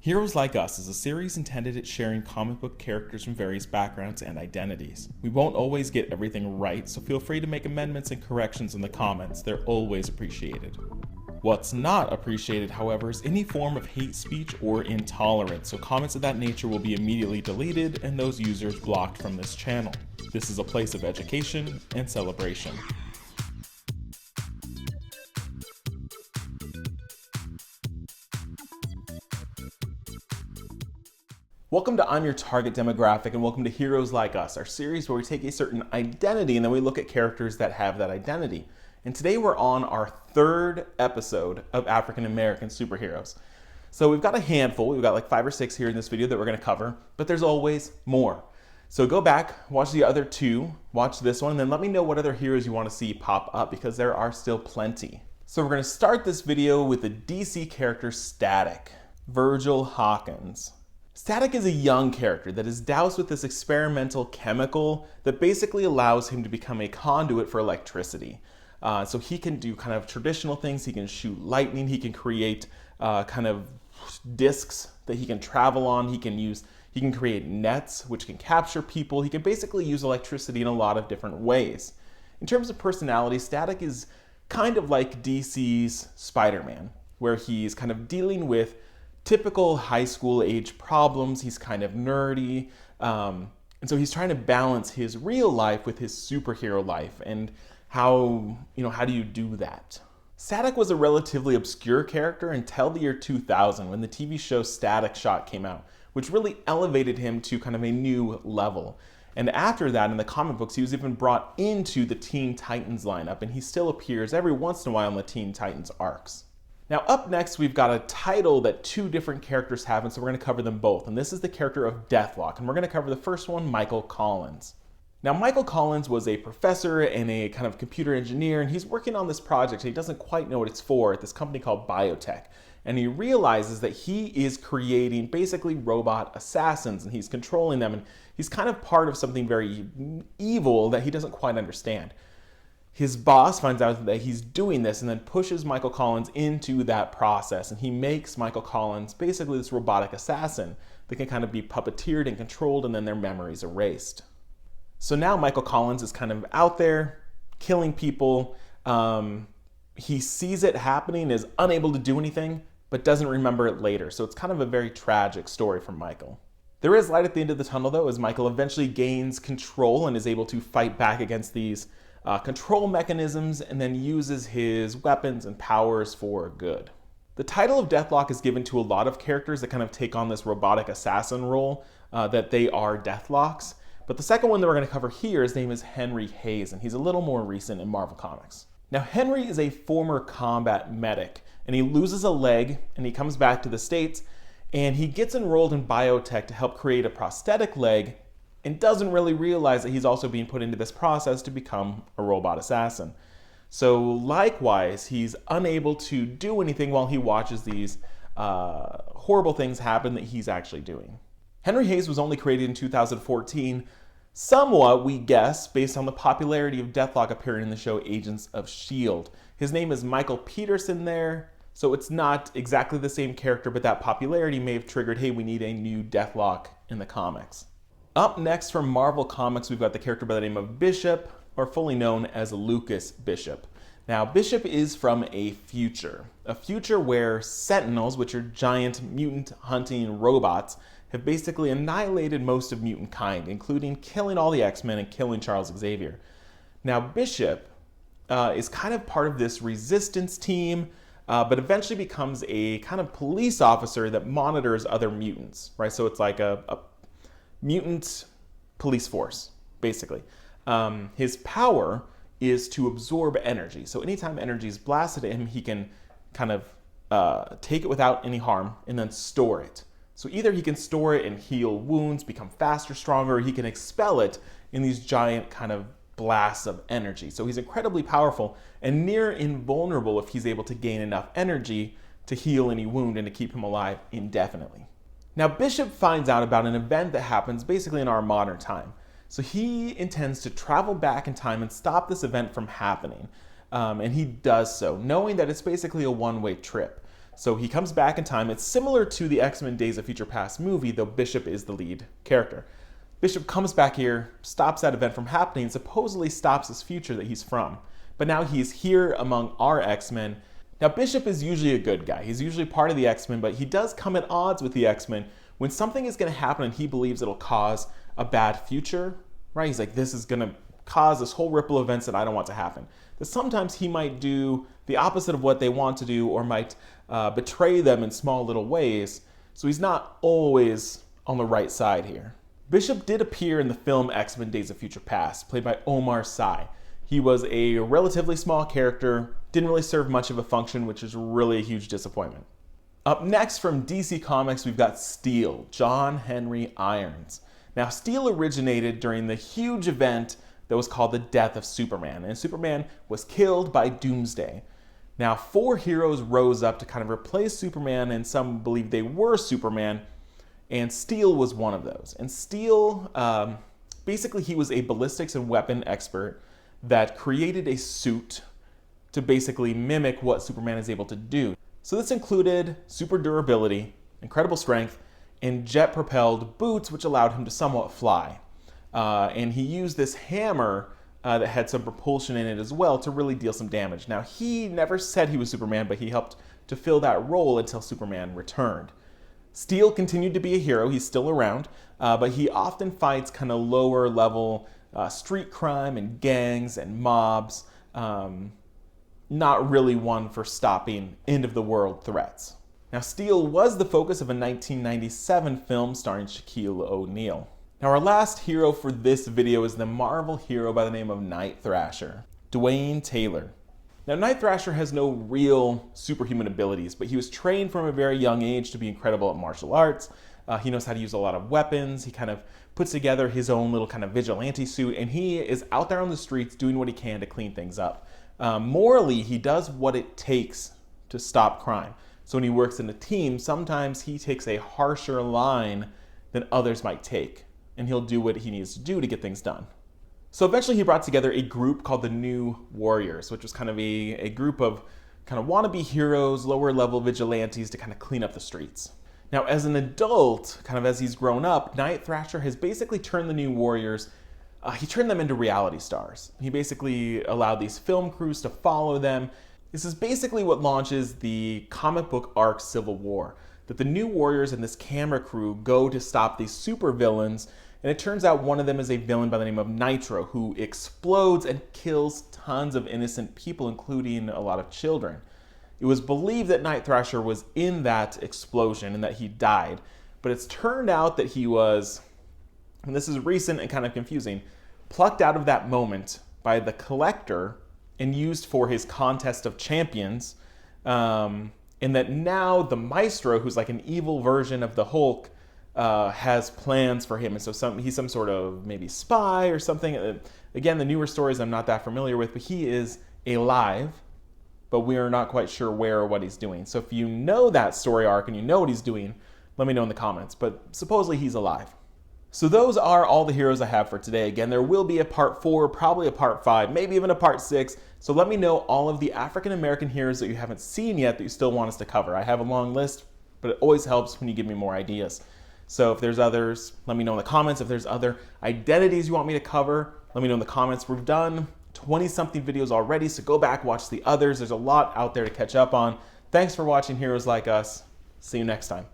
Heroes Like Us is a series intended at sharing comic book characters from various backgrounds and identities. We won't always get everything right, so feel free to make amendments and corrections in the comments. They're always appreciated. What's not appreciated, however, is any form of hate speech or intolerance, so comments of that nature will be immediately deleted and those users blocked from this channel. This is a place of education and celebration. Welcome to I'm Your Target Demographic, and welcome to Heroes Like Us, our series where we take a certain identity and then we look at characters that have that identity. And today we're on our third episode of African American superheroes. So we've got a handful, we've got like 5 or 6 here in this video that we're going to cover, but there's always more. So go back, watch the other 2, watch this one, and then let me know what other heroes you want to see pop up because there are still plenty. So we're going to start this video with the DC character Static, Virgil Hawkins. Static is a young character that is doused with this experimental chemical that basically allows him to become a conduit for electricity. So he can do kind of traditional things, he can shoot lightning, he can create kind of discs that he can travel on, he can create nets which can capture people, he can basically use electricity in a lot of different ways. In terms of personality, Static is kind of like DC's Spider-Man, where he's kind of dealing with typical high school age problems. He's kind of nerdy, and so he's trying to balance his real life with his superhero life. And how do you do that? Static was a relatively obscure character until the year 2000 when the TV show Static Shock came out, which really elevated him to kind of a new level. And after that, in the comic books, he was even brought into the Teen Titans lineup, and he still appears every once in a while in the Teen Titans arcs. Now up next, we've got a title that 2 different characters have, and so we're going to cover them both. And this is the character of Deathlok, and we're going to cover the first one, Michael Collins. Now Michael Collins was a professor and a kind of computer engineer, and he's working on this project, and he doesn't quite know what it's for, at this company called Biotech. And he realizes that he is creating basically robot assassins, and he's controlling them, and he's kind of part of something very evil that he doesn't quite understand. His boss finds out that he's doing this and then pushes Michael Collins into that process, and he makes Michael Collins basically this robotic assassin that can kind of be puppeteered and controlled, and then their memories erased. So now Michael Collins is kind of out there killing people. He sees it happening, is unable to do anything, but doesn't remember it later. So it's kind of a very tragic story for Michael. There is light at the end of the tunnel though, as Michael eventually gains control and is able to fight back against these control mechanisms, and then uses his weapons and powers for good. The title of Deathlok is given to a lot of characters that kind of take on this robotic assassin role, that they are Deathloks. But the second one that we're going to cover here, his name is Henry Hayes, and he's a little more recent in Marvel Comics. Now Henry is a former combat medic, and he loses a leg, and he comes back to the States, and he gets enrolled in biotech to help create a prosthetic leg, and doesn't really realize that he's also being put into this process to become a robot assassin. So likewise, he's unable to do anything while he watches these horrible things happen that he's actually doing. Henry Hayes was only created in 2014, somewhat, we guess, based on the popularity of Deathlok appearing in the show Agents of S.H.I.E.L.D. His name is Michael Peterson there, so it's not exactly the same character, but that popularity may have triggered, hey, we need a new Deathlok in the comics. Up next from Marvel Comics, we've got the character by the name of Bishop, or fully known as Lucas Bishop. Now, Bishop is from a future where Sentinels, which are giant mutant hunting robots, have basically annihilated most of mutant kind, including killing all the X-Men and killing Charles Xavier. Now, Bishop is kind of part of this resistance team, but eventually becomes a kind of police officer that monitors other mutants, right? So it's like a mutant police force, basically. His power is to absorb energy. So anytime energy is blasted at him, he can kind of take it without any harm and then store it. So either he can store it and heal wounds, become faster, stronger, or he can expel it in these giant kind of blasts of energy. So he's incredibly powerful and near invulnerable if he's able to gain enough energy to heal any wound and to keep him alive indefinitely. Now, Bishop finds out about an event that happens basically in our modern time. So he intends to travel back in time and stop this event from happening. And he does so, knowing that it's basically a one-way trip. So he comes back in time. It's similar to the X-Men Days of Future Past movie, though Bishop is the lead character. Bishop comes back here, stops that event from happening, and supposedly stops his future that he's from. But now he's here among our X-Men. Now Bishop is usually a good guy. He's usually part of the X-Men, but he does come at odds with the X-Men when something is going to happen and he believes it'll cause a bad future, right? He's like, this is going to cause this whole ripple of events that I don't want to happen. That sometimes he might do the opposite of what they want to do, or might betray them in small little ways. So he's not always on the right side here. Bishop did appear in the film X-Men Days of Future Past, played by Omar Sy. He was a relatively small character, didn't really serve much of a function, which is really a huge disappointment. Up next from DC Comics, we've got Steel, John Henry Irons. Now, Steel originated during the huge event that was called the death of Superman, and Superman was killed by Doomsday. Now, 4 heroes rose up to kind of replace Superman, and some believe they were Superman, and Steel was one of those. And Steel, basically he was a ballistics and weapon expert that created a suit to basically mimic what Superman is able to do. So this included super durability, incredible strength, and jet-propelled boots, which allowed him to somewhat fly. And he used this hammer that had some propulsion in it as well to really deal some damage. Now, he never said he was Superman, but he helped to fill that role until Superman returned. Steel continued to be a hero. He's still around, but he often fights kind of lower level street crime and gangs and mobs. Not really one for stopping end-of-the-world threats. Now, Steel was the focus of a 1997 film starring Shaquille O'Neal. Now, our last hero for this video is the Marvel hero by the name of Night Thrasher, Dwayne Taylor. Now, Night Thrasher has no real superhuman abilities, but he was trained from a very young age to be incredible at martial arts. He knows how to use a lot of weapons. He kind of puts together his own little kind of vigilante suit, and he is out there on the streets doing what he can to clean things up. Morally, he does what it takes to stop crime. So when he works in a team, sometimes he takes a harsher line than others might take, and he'll do what he needs to do to get things done. So eventually he brought together a group called the New Warriors, which was kind of a group of kind of wannabe heroes, lower level vigilantes to kind of clean up the streets. Now, as an adult, kind of as he's grown up, Night Thrasher has basically turned the New Warriors, he turned them into reality stars. He basically allowed these film crews to follow them. This is basically what launches the comic book arc Civil War, that the New Warriors and this camera crew go to stop these supervillains. And it turns out one of them is a villain by the name of Nitro, who explodes and kills tons of innocent people, including a lot of children. It was believed that Night Thrasher was in that explosion and that he died. But it's turned out that he was, and this is recent and kind of confusing, plucked out of that moment by the Collector and used for his Contest of Champions. And that now the Maestro, who's like an evil version of the Hulk, has plans for him, and so he's some sort of maybe spy or something. Again, the newer stories I'm not that familiar with, but he is alive, but we are not quite sure where or what he's doing. So if you know that story arc and you know what he's doing, let me know in the comments, but supposedly he's alive. So those are all the heroes I have for today. Again, there will be a part 4, probably a part 5, maybe even a part 6. So let me know all of the African-American heroes that you haven't seen yet that you still want us to cover. I have a long list, but it always helps when you give me more ideas. So if there's others, let me know in the comments. If there's other identities you want me to cover, let me know in the comments. We've done 20-something videos already, so go back, watch the others. There's a lot out there to catch up on. Thanks for watching Heroes Like Us. See you next time.